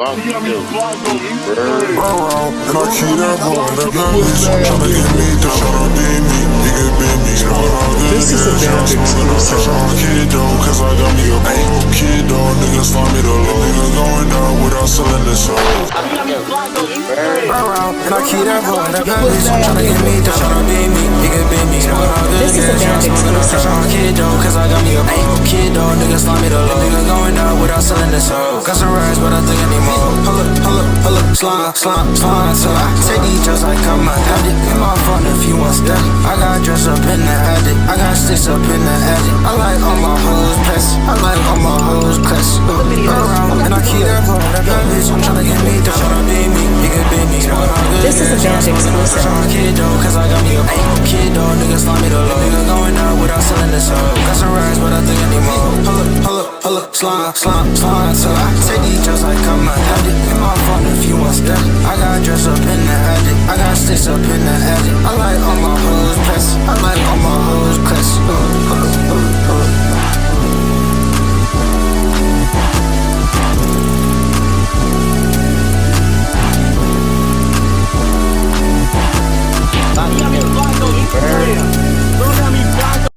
Fuck you. And I keep that boy, that bitch tryna get me down, tryna beat me, he can beat me. This is a band exclusive. Kid though, cause I got me a bang. Kid though, nigga slime me the low. Nigga going down without selling the soul. And I keep that boy, that bitch tryna get me down, tryna beat me, he can beat me. This is a band exclusive. Kid though, cause I got me a bang. Kid though, nigga slime me the low. Nigga going down without selling the soul. Got some rides, but I think anymore. Pull up, slime till I take these drugs like I'm a addict. In my phone if you want that. I got dress up in the attic. I got sticks up in the attic. I like all my hoes press. I like all my hoes class. And I keep that boy, that bitch tryna get me down, tryna beat me, he can beat me. This is a band exclusive. Kid though, cause I got me a bang. Kid though, nigga slime me the low. Nigga going out without selling the soul. Got some rides, but I think anymore. Pull up, slime till I take these drugs like I'm a addict. In my phone if you want that. I got dress up in the attic. I got sticks up in the attic. I